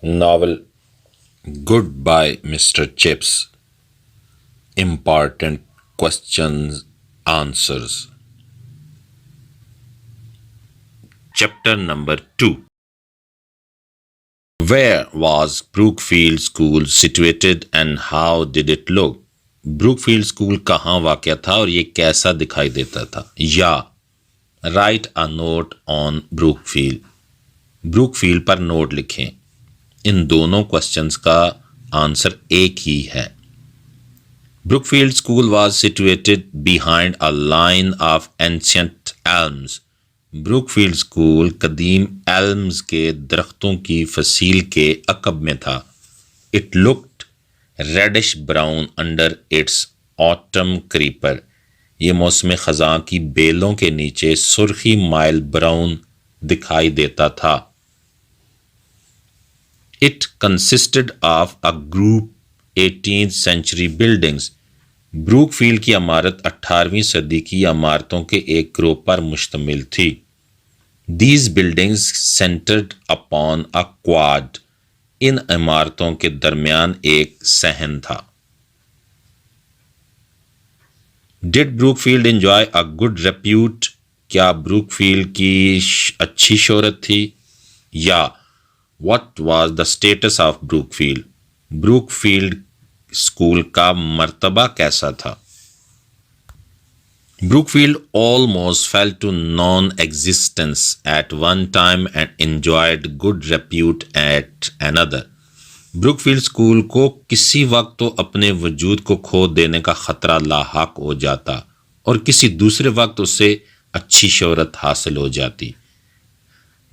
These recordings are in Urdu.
Novel Goodbye Mr. Chips. Important questions, answers. Chapter number 2. Where was Brookfield School situated and how did it look? Brookfield school کہاں واقع تھا اور یہ کیسا دکھائی دیتا تھا؟ یا write a note on Brookfield. Brookfield پر نوٹ لکھیں. ان دونوں کوسچنز کا آنسر ایک ہی ہے. Brookfield school was situated behind a line of ancient elms. Brookfield school قدیم ایلمز کے درختوں کی فصیل کے عقب میں تھا. It looked reddish brown under its autumn creeper. یہ موسم خزاں کی بیلوں کے نیچے سرخی مائل براؤن دکھائی دیتا تھا. It consisted of a group 18th century buildings. Brookfield کی عمارت 18ویں صدی کی عمارتوں کے ایک گروپ پر مشتمل تھی. These buildings centered upon a quad. ان عمارتوں کے درمیان ایک صحن تھا. Did Brookfield enjoy a good repute? کیا بروک فیلڈ کی اچھی شہرت تھی؟ یا what was the status of Brookfield? Brookfield school کا مرتبہ کیسا تھا؟ Brookfield almost fell to non-existence at one time and enjoyed good repute at another. Brookfield school کو کسی وقت تو اپنے وجود کو کھو دینے کا خطرہ لاحق ہو جاتا اور کسی دوسرے وقت اسے اچھی شہرت حاصل ہو جاتی.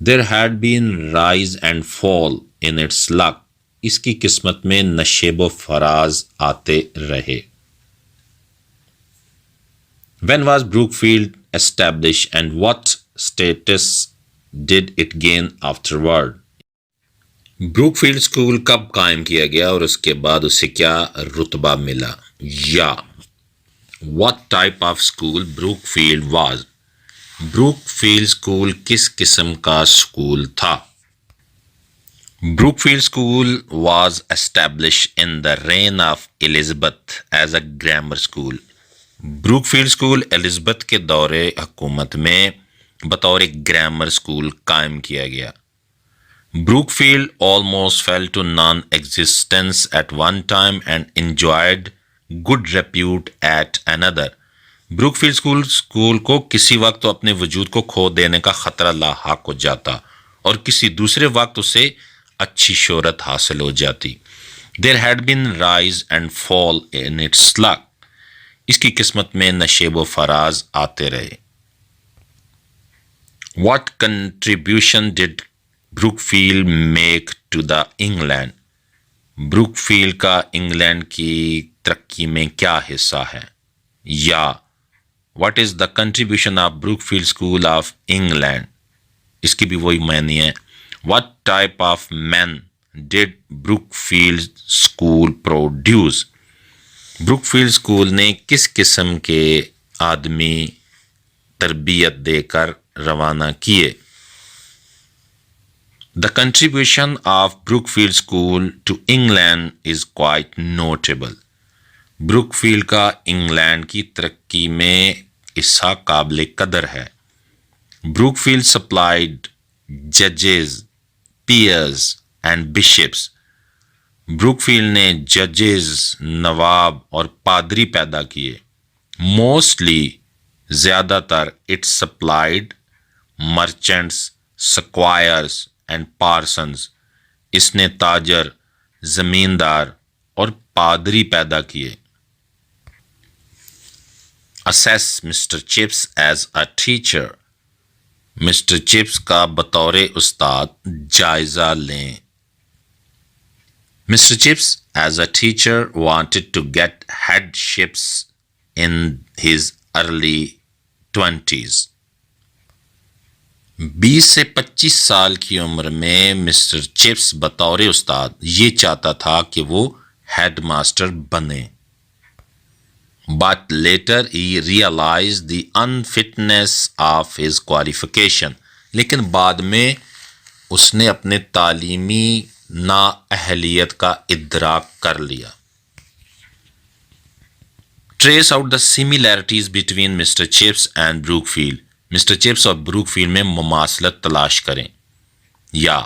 There had been rise and fall in its luck. اس کی قسمت میں نشیب و فراز آتے رہے. When was Brookfield established and what status did it gain afterward? Brookfield school کب قائم کیا گیا اور اس کے بعد اسے کیا رتبہ ملا؟ یا what type of school Brookfield was? Brookfield school کس قسم کا اسکول تھا؟ Brookfield School was established in the reign of Elizabeth as a grammar school. Brookfield school Elizabeth کے دور حکومت میں بطور ایک گرامر اسکول قائم کیا گیا. بروکفیلڈ almost fell to non-existence at one time and enjoyed good repute at another. Brookfield school کو کسی وقت تو اپنے وجود کو کھو دینے کا خطرہ لاحق ہو جاتا اور کسی دوسرے وقت اسے اچھی شہرت حاصل ہو جاتی. There had been rise and fall in its luck. اس کی قسمت میں نشیب و فراز آتے رہے. What contribution did Brookfield make to the England? بروکفیلڈ کا انگلینڈ کی ترقی میں کیا حصہ ہے؟ یا what is the contribution of Brookfield School of England? اس کی بھی وہی معنی ہے. What type of men did Brookfield School produce? Brookfield school نے کس قسم کے آدمی تربیت دے کر روانہ کیے؟ The contribution of Brookfield School to England is quite notable. بروکفیلڈ کا انگلینڈ کی ترقی میں حصہ قابل قدر ہے. Brookfield supplied judges, peers and bishops. بروکفیلڈ نے ججز، نواب اور پادری پیدا کیے. موسٹلی زیادہ تر it supplied merchants, squires and parsons. اس نے تاجر، زمیندار اور پادری پیدا کیے. Assess Mr. Chips as a teacher. Mr Chips کا بطور استاد جائزہ لیں. Mr. Chips as a teacher wanted to get headships in his early 20s. 20 سے 25 سال کی عمر میں مسٹر چپس بطور استاد یہ چاہتا تھا کہ وہ ہیڈ ماسٹر بنے. But later he realized the unfitness of his qualification. لیکن بعد میں اس نے اپنے تعلیمی نااہلیت کا ادراک کر لیا. Trace out the similarities between Mr Chips and Brookfield. Mr Chips اور بروک فیلڈ میں مماثلت تلاش کریں. یا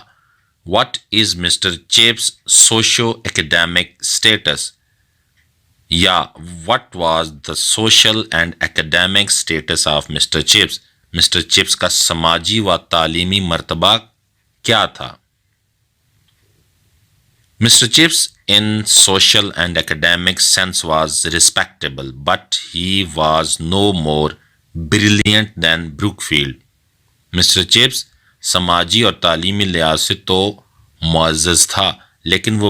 what is Mr Chips socio academic status. یا what was the social and academic status of Mr Chips. Mr Chips کا سماجی و تعلیمی مرتبہ کیا تھا. Mr Chips in social and academic sense was respectable, but he was no more brilliant than Brookfield. Mr Chips سماجی اور تعلیمی لحاظ سے تو معزز تھا لیکن وہ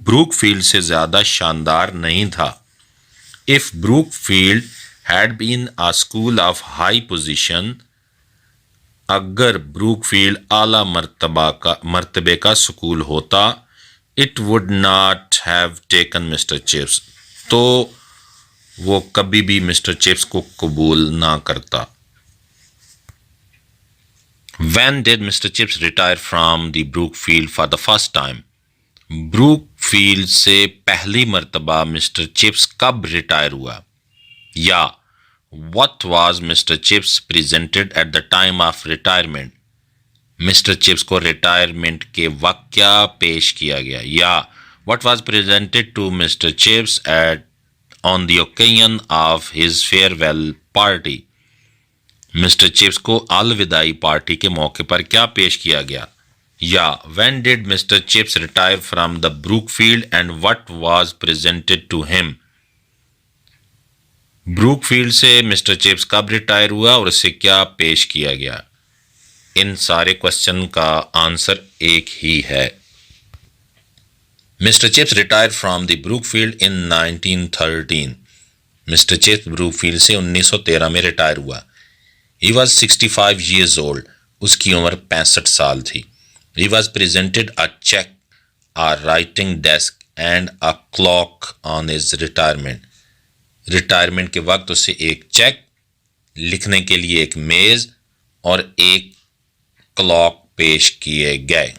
بروک فیلڈ سے زیادہ شاندار نہیں تھا. If Brookfield had been a school of high position, اگر بروک فیلڈ اعلیٰ مرتبے کا سکول ہوتا, it would not have taken Mr. Chips, تو وہ کبھی بھی مسٹر چپس کو قبول نہ کرتا. When did Mr. Chips retire from the Brookfield for the first time? Brookfield سے پہلی مرتبہ مسٹر چپس کب ریٹائر ہوا. یا what was Mr. Chips presented at the time of retirement. Mr Chips کو ریٹائرمنٹ کے وقت کیا پیش کیا گیا. یا what was presented to Mr. Chips on the occasion of his farewell party. Mr Chips کو الوداعی پارٹی کے موقع پر کیا پیش کیا گیا. یا when did Mr. Chips retire from the Brookfield and what was presented to him. Brookfield سے مسٹر چپس کب ریٹائر ہوا اور اسے کیا پیش کیا گیا. ان سارے کوشچن کا آنسر ایک ہی ہے. Mister Chips retire from the Brookfield in 1913. Mister Chips Brookfield سے 1913 میں ریٹائر ہوا. He was 65 years old. اس کی عمر 65 سال تھی. He was presented a check, a writing desk and a clock on his retirement. Retirement کے وقت اسے ایک چیک, لکھنے کے لیے ایک میز اور ایک کلاک پیش کیے گئے.